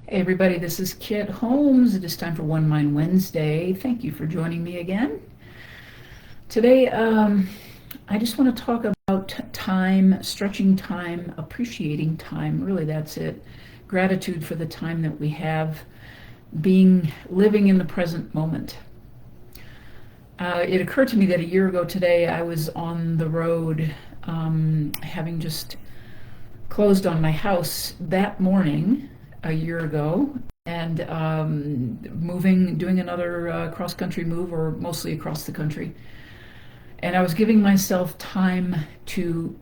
Hey everybody, this is Kit Holmes. It is time for One Mind Wednesday. Thank you for joining me again. Today, I just want to talk about time, stretching time, appreciating time. Really, that's it. Gratitude for the time that we have, living in the present moment. It occurred to me that a year ago today, I was on the road, having just closed on my house that morning a year ago, and doing another cross-country move, or mostly across the country. And I was giving myself time to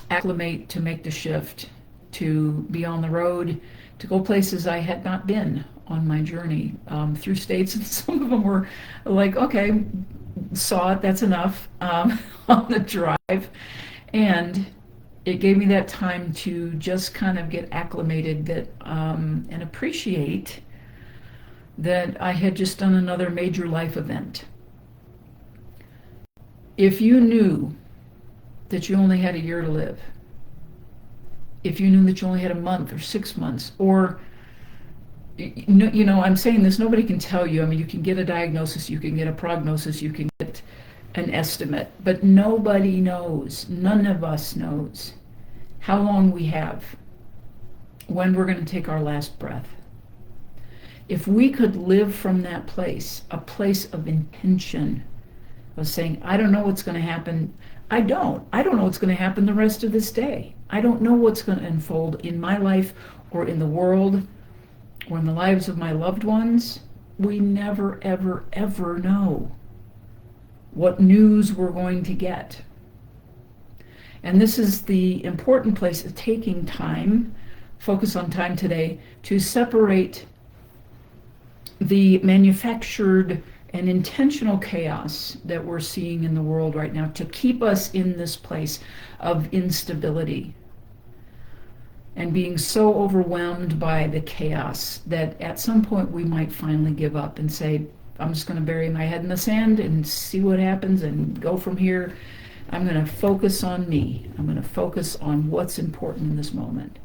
acclimate, to make the shift, to be on the road, to go places I had not been on my journey, through states, and some of them were like, okay, saw it, that's enough, on the drive. And it gave me that time to just kind of get acclimated, and appreciate that I had just done another major life event. If you knew that you only had a year to live, if you knew that you only had a month or 6 months, or I'm saying this, nobody can tell you. I mean, you can get a diagnosis, you can get a prognosis, you can get an estimate, but nobody knows, none of us knows how long we have, when we're going to take our last breath. If we could live from that place, a place of intention, of saying, I don't know what's going to happen. I don't know what's going to happen the rest of this day. I don't know what's going to unfold in my life, or in the world, or in the lives of my loved ones. We never, ever, ever know what news we're going to get. And this is the important place of taking time, focus on time today, to separate the manufactured and intentional chaos that we're seeing in the world right now, to keep us in this place of instability and being so overwhelmed by the chaos that at some point we might finally give up and say, I'm just going to bury my head in the sand and see what happens and go from here. I'm going to focus on me. I'm going to focus on what's important in this moment.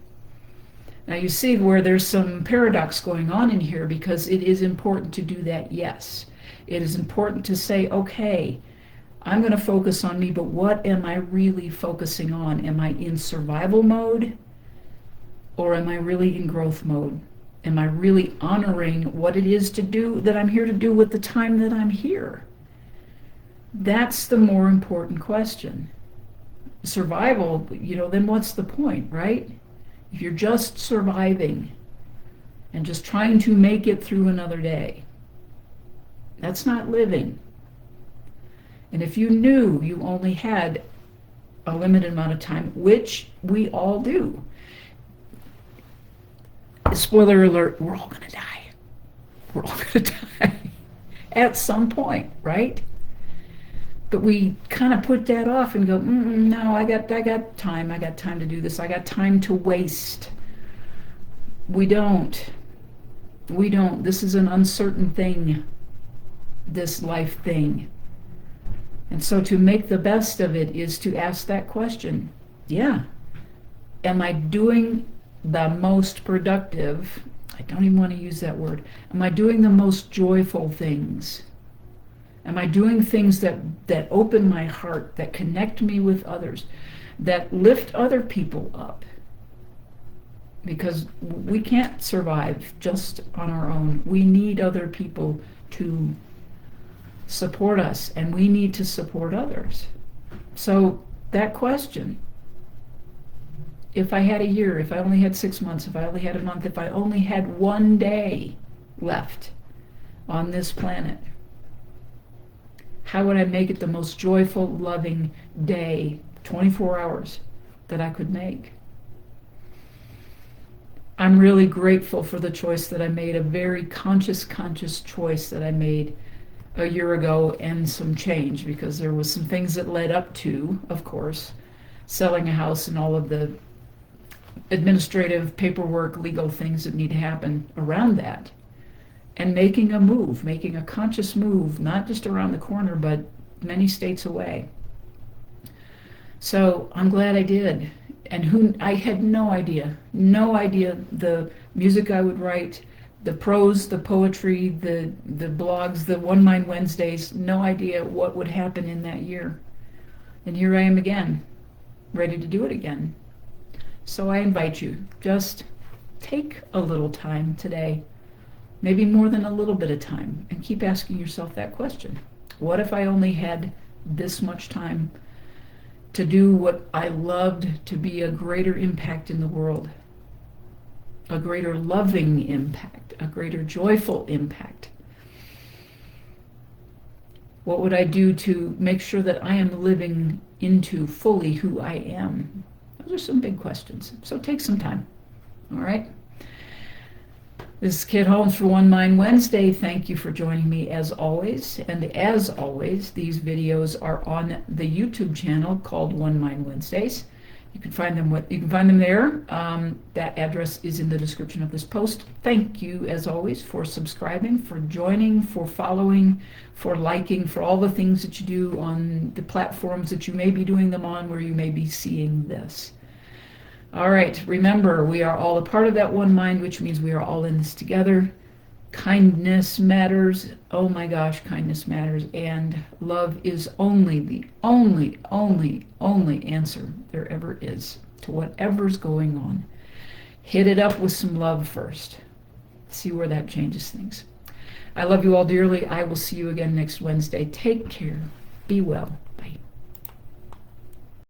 Now you see where there's some paradox going on in here, because it is important to do that, yes. It is important to say, okay, I'm going to focus on me, but what am I really focusing on? Am I in survival mode, or am I really in growth mode? Am I really honoring what it is to do that I'm here to do with the time that I'm here? That's the more important question. Survival, then what's the point, right? If you're just surviving and just trying to make it through another day, that's not living. And if you knew you only had a limited amount of time, which we all do, spoiler alert, we're all going to die. We're all going to die at some point, right? But we kind of put that off and go, no, I got time. I got time to do this. I got time to waste. We don't. This is an uncertain thing, this life thing. And so to make the best of it is to ask that question. Yeah. Am I doing the most productive? I don't even want to use that word. Am I doing the most joyful things? Am I doing things that open my heart, that connect me with others, that lift other people up? Because we can't survive just on our own. We need other people to support us, and we need to support others. So that question, if I had a year, if I only had 6 months, if I only had a month, if I only had one day left on this planet, how would I make it the most joyful, loving day, 24 hours, that I could make? I'm really grateful for the choice that I made, a very conscious choice that I made a year ago, and some change, because there was some things that led up to, of course, selling a house and all of the administrative paperwork, legal things that need to happen around that. And making a conscious move, not just around the corner, but many states away. So I'm glad I did. and I had no idea the music I would write, the prose, the poetry, the blogs, the One Mind Wednesdays, no idea what would happen in that year. And here I am again, ready to do it again. So I invite you, just take a little time today, maybe more than a little bit of time, and keep asking yourself that question. What if I only had this much time to do what I loved, to be a greater impact in the world, a greater loving impact, a greater joyful impact? What would I do to make sure that I am living into fully who I am? Those are some big questions. So take some time. All right? This is Kit Holmes for One Mind Wednesday. Thank you for joining me as always. And as always, these videos are on the YouTube channel called One Mind Wednesdays. You can find them there. That address is in the description of this post. Thank you, as always, for subscribing, for joining, for following, for liking, for all the things that you do on the platforms that you may be doing them on, where you may be seeing this. All right, remember, we are all a part of that one mind, which means we are all in this together. Kindness matters. Oh my gosh, kindness matters. And love is the only answer there ever is to whatever's going on. Hit it up with some love first. See where that changes things. I love you all dearly. I will see you again next Wednesday. Take care. Be well.